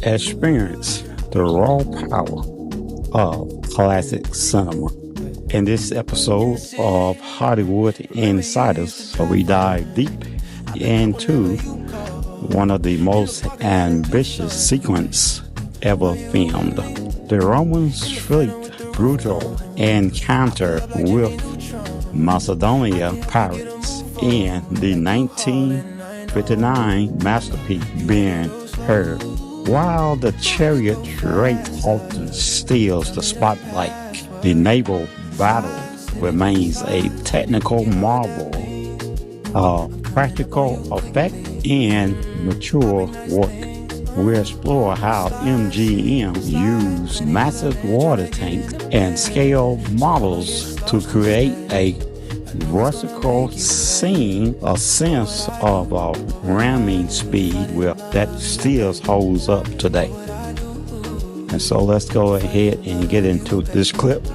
Experience the raw power of classic cinema. In this episode of Hollywood Insiders, we dive deep into one of the most ambitious sequences ever filmed. The Roman fleet's brutal encounter with Macedonian pirates in the 1959 masterpiece Ben-Hur. While the Chariot Race often steals the spotlight, the naval battle remains a technical marvel of practical effect and mature work. We explore how MGM used massive water tanks and scale models to create a vertical scene, a sense of ramming speed that still holds up today. And so let's go ahead and get into this clip.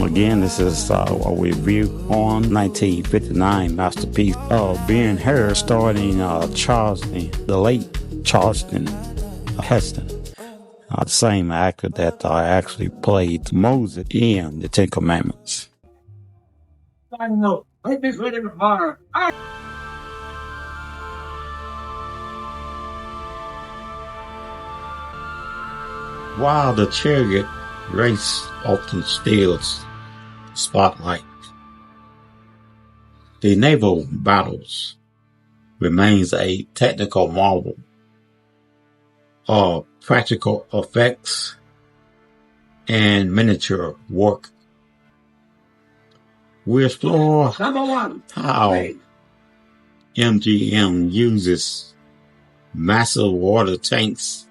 Again, this is a review on 1959 masterpiece of Ben-Hur, starring the late Charlton Heston, the same actor that actually played Moses in the Ten Commandments. I know. Let me put it in fire. While the Chariot Race often steals spotlight, the naval battles remains a technical marvel of practical effects and miniature work. We explore how MGM uses massive water tanks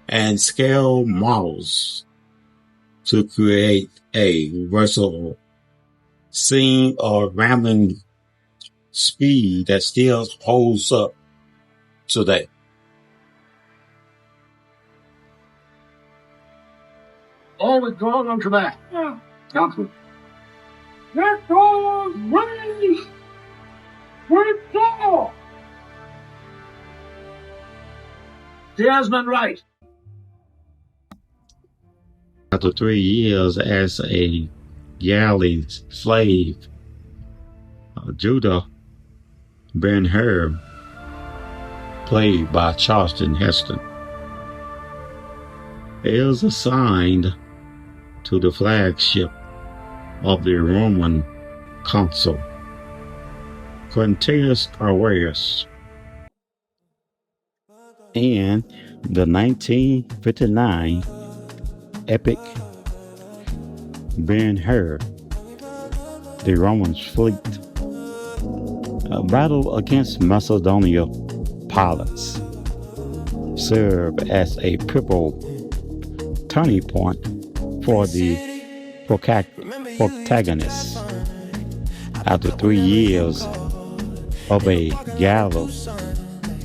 and scale models to create a versatile scene of ramming speed that still holds up today. Always going on to that. Yeah. Council. Let go! Race! Let's go! Jasmine Wright. After 3 years as a galley slave, Judah Ben-Hur, played by Charlton Heston, is assigned to the flagship of the Roman consul, Chariot Race. In the 1959 epic Ben-Hur, the Roman fleet battle against Macedonian pirates served as a pivotal turning point for the protagonist. After 3 years of a galley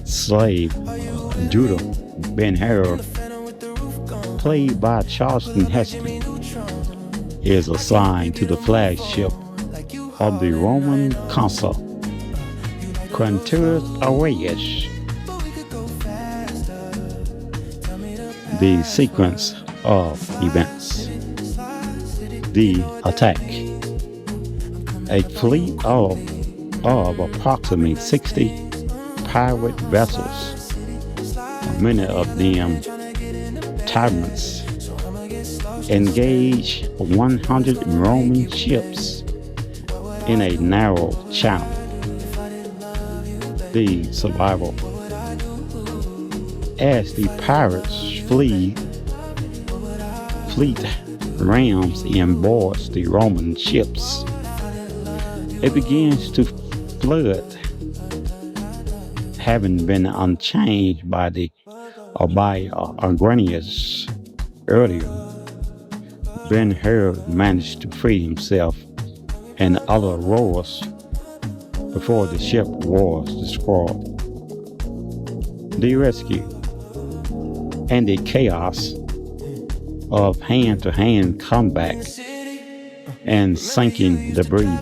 slave, Judah Ben-Hur, played by Charlton Heston, is assigned to the flagship of the Roman consul, Chariot Race. The sequence of events. The attack. A fleet of approximately 60 pirate vessels, many of them tyrants, engage 100 Roman ships in a narrow channel. The survival. As the pirates fleet rams and boards the Roman ships, it begins to flood, having been unchanged by Agranius earlier. Ben-Hur managed to free himself and other rowers before the ship was destroyed. The rescue and the chaos of hand-to-hand combat and sinking debris.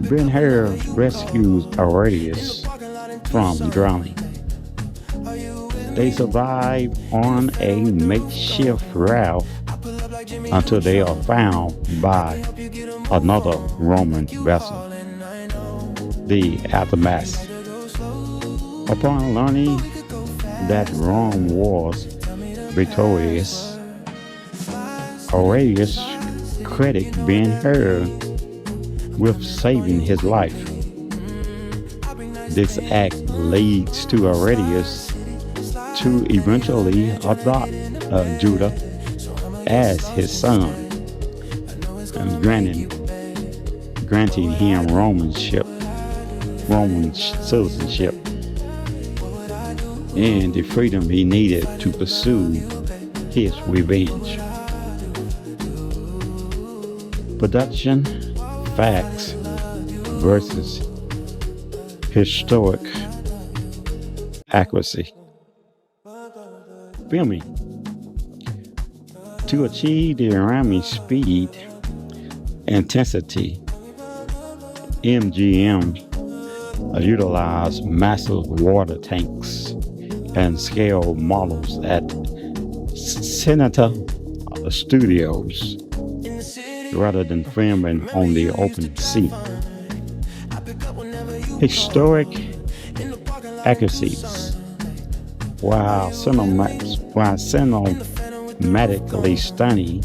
Ben-Hur rescues Aurelius from drowning. They survive on a makeshift raft until they are found by another Roman vessel, the aftermath. Upon learning that Rome was victorious, Aurelius credited Ben-Hur with saving his life. This act leads to Aurelius to eventually adopt Judah as his son, and granting him Roman citizenship, and the freedom he needed to pursue his revenge. Production facts versus historic accuracy. Filming. To achieve the ramming speed, intensity, MGM utilized massive water tanks and scale models at Senator Studios rather than filming on the open sea. Historic accuracies. While cinematically stunning,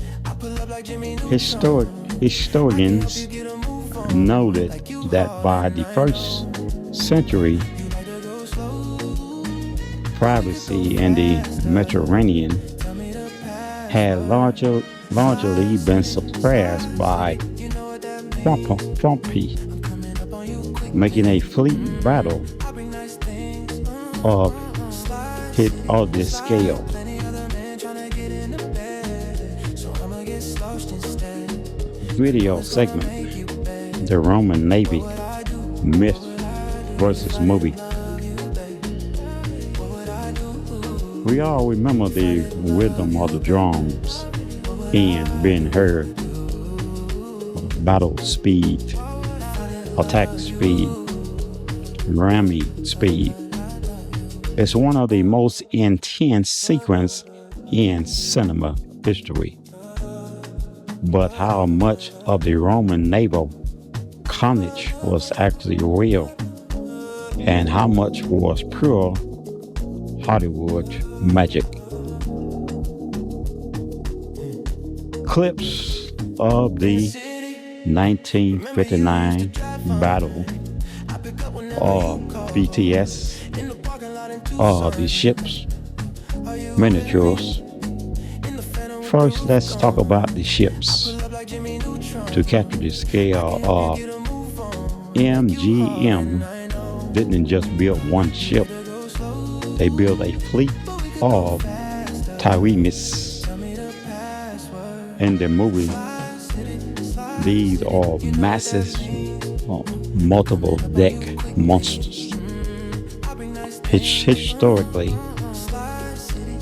historians noted that by the first century, privacy in the Mediterranean had largely been suppressed by Pompey, making a fleet battle of this scale. Video segment: The Roman Navy, myth versus movie. We all remember the rhythm of the drums in Ben-Hur. Battle speed, attack speed, ramming speed. It's one of the most intense sequences in cinema history. But how much of the Roman naval carnage was actually real, and how much was pure Hollywood magic? Clips of the 1959 Battle of BTS, the ships, miniatures. First, let's talk about the ships. To capture the scale of MGM didn't just build one ship. They built a fleet of triremes. In the movie, these are massive, multiple deck monsters. Historically,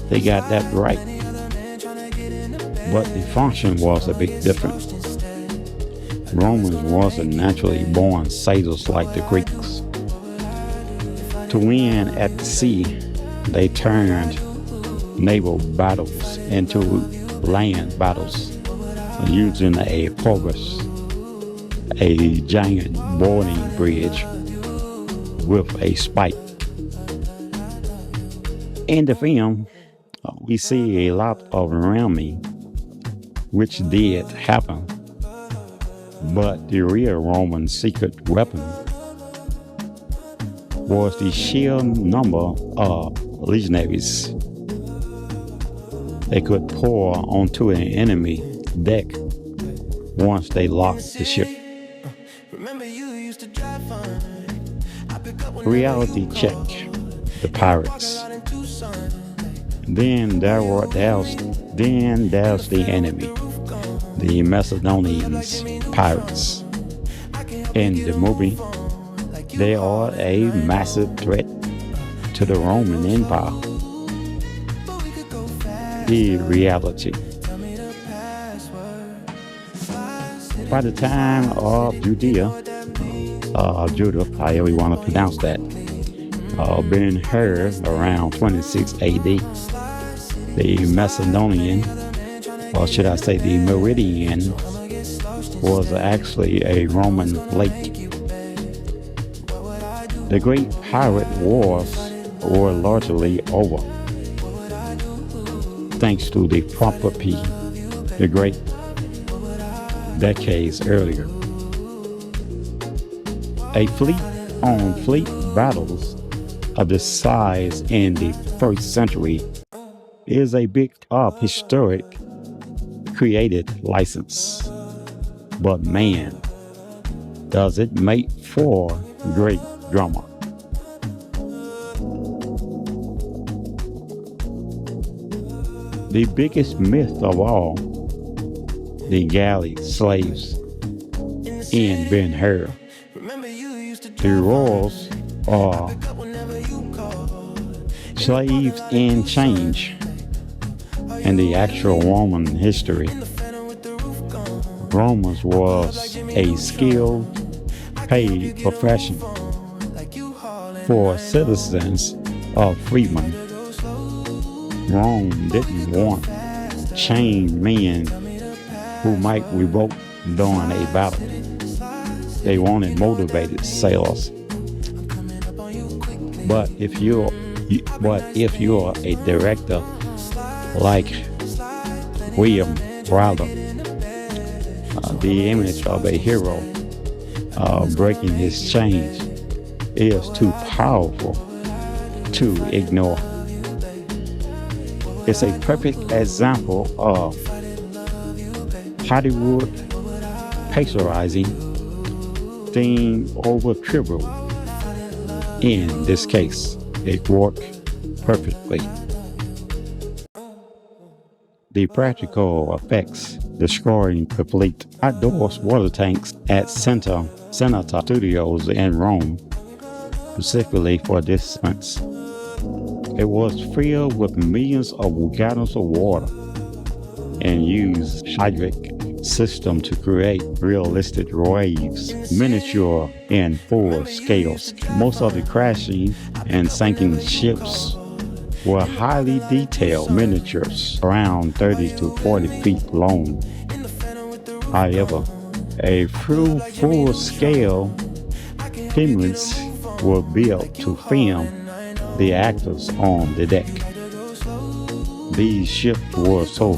they got that right. But the function was a bit different. Romans wasn't naturally born sailors like the Greeks. To win at the sea, they turned naval battles into land battles using a progress, a giant boarding bridge with a spike. In the film, we see a lot of ramming, which did happen, but the real Roman secret weapon was the sheer number of legionaries they could pour onto an enemy deck once they locked the ship. Reality check: the pirates. Then there's the enemy, the Macedonians pirates. In the movie, they are a massive threat to the Roman Empire. the reality. By the time of Judah, however you want to pronounce that, Ben-Hur around 26 AD, the Macedonian, or should I say the Meridian, was actually a Roman lake. The great pirate wars were largely over, thanks to the property the great decades earlier. A fleet-on-fleet battles of this size in the first century is a big historic created license. But man, does it make for great drama. The biggest myth of all, the galley slaves in Ben-Hur. The royals are slaves in change in the actual Roman history. Romans was a skilled, paid profession for citizens of freedmen. Rome didn't want chained men who might revolt during a battle. They wanted motivated sailors. But if you're a director like William Wyler, the image of a hero breaking his chains is too powerful to ignore. It's a perfect example of Hollywood pasteurizing theme over trivial. In this case, it worked perfectly. The practical effects destroying complete outdoors water tanks at Senator Studios in Rome, specifically for this sense. It was filled with millions of gallons of water and used hydraulic system to create realistic waves, miniature and full scales. Most of the crashing and sinking ships were highly detailed miniatures, around 30 to 40 feet long. However, a few full-scale pyramids were built to film the actors on the deck. These ships were so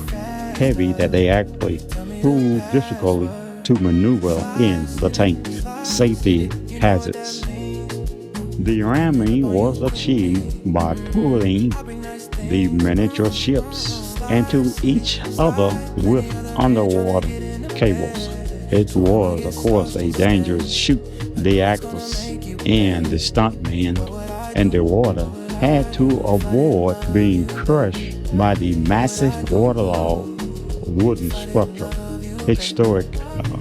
heavy that they actually proved difficult to maneuver in the tank. Safety hazards. The ramming was achieved by pulling the miniature ships into each other with underwater cables. It was, of course, a dangerous shoot. The actors and the stuntmen in the water had to avoid being crushed by the massive waterlogged wooden structure. Historic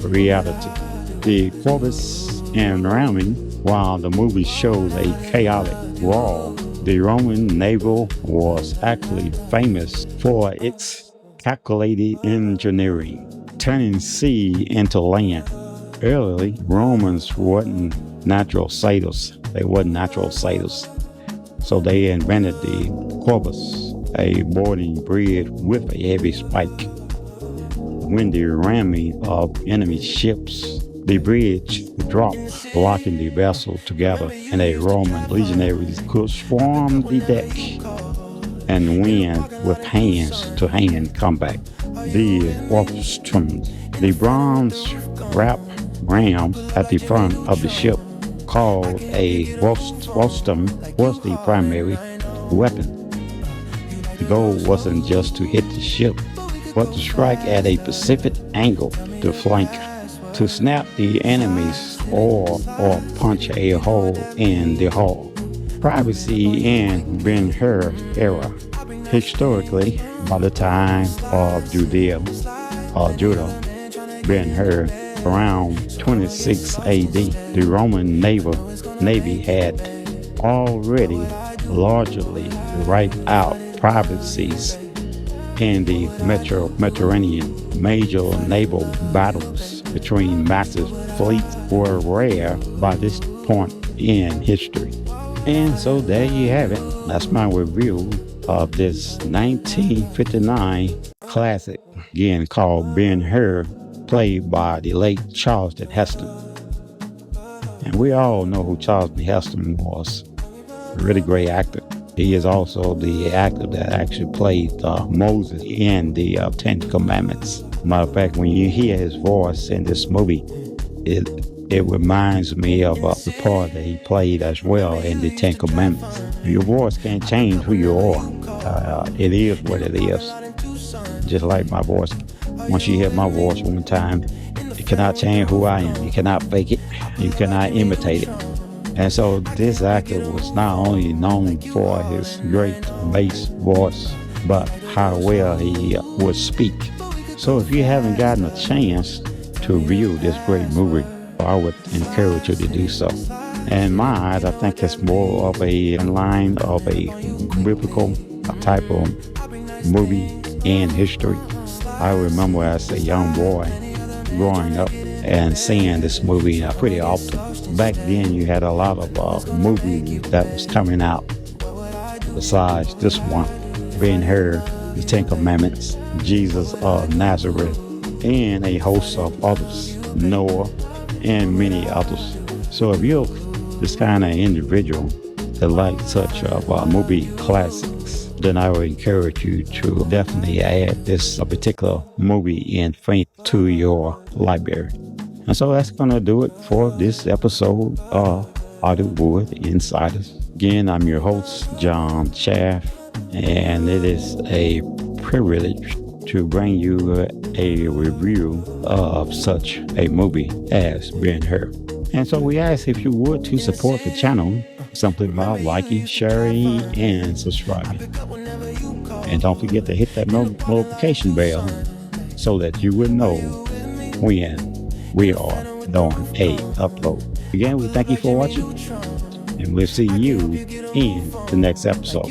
reality. The corpus and ramming, while the movie shows a chaotic brawl, the Roman naval was actually famous for its calculated engineering, turning sea into land. Early Romans weren't natural sailors. So they invented the corpus, a boarding bridge with a heavy spike. When the ramming of enemy ships, the bridge dropped, locking the vessel together, and a Roman legionaries could swarm the deck and win with hands-to-hand combat. The rostrum, the bronze wrap ram at the front of the ship, called a rostrum, was the primary weapon. The goal wasn't just to hit the ship, but to strike at a specific angle to flank, to snap the enemy's or punch a hole in the hull. Privacy in Ben-Hur era. Historically, by the time of Judah, Ben-Hur, around 26 AD, the Roman Navy had already largely wiped out privacies in the Mediterranean. Major naval battles between massive fleets were rare by this point in history. And so there you have it. That's my review of this 1959 classic, again called Ben-Hur, played by the late Charlton Heston. And we all know who Charlton Heston was. A really great actor. He is also the actor that actually played Moses in the Ten Commandments. Matter of fact, when you hear his voice in this movie, it reminds me of the part that he played as well in the Ten Commandments. Your voice can't change who you are. It is what it is. Just like my voice. Once you hear my voice one time, you cannot change who I am. You cannot fake it. You cannot imitate it. And so this actor was not only known for his great bass voice, but how well he would speak. So if you haven't gotten a chance to view this great movie, I would encourage you to do so. In my eyes, I think it's more of a line of a biblical type of movie in history. I remember as a young boy growing up and seeing this movie pretty often. Back then, you had a lot of movies that was coming out besides this one, Ben-Hur, the Ten Commandments, Jesus of Nazareth, and a host of others, Noah, and many others. So if you're this kind of individual that likes such movie classics, then I would encourage you to definitely add this particular movie in Faith to your library. And so that's going to do it for this episode of Hollywood Insiders. Again, I'm your host, John Chaff, and it is a privilege to bring you a review of such a movie as Ben-Hur. And so we ask if you would to support the channel simply by liking, sharing, and subscribing. And don't forget to hit that notification bell so that you will know when we are doing a upload. Again, we thank you for watching, and we'll see you in the next episode.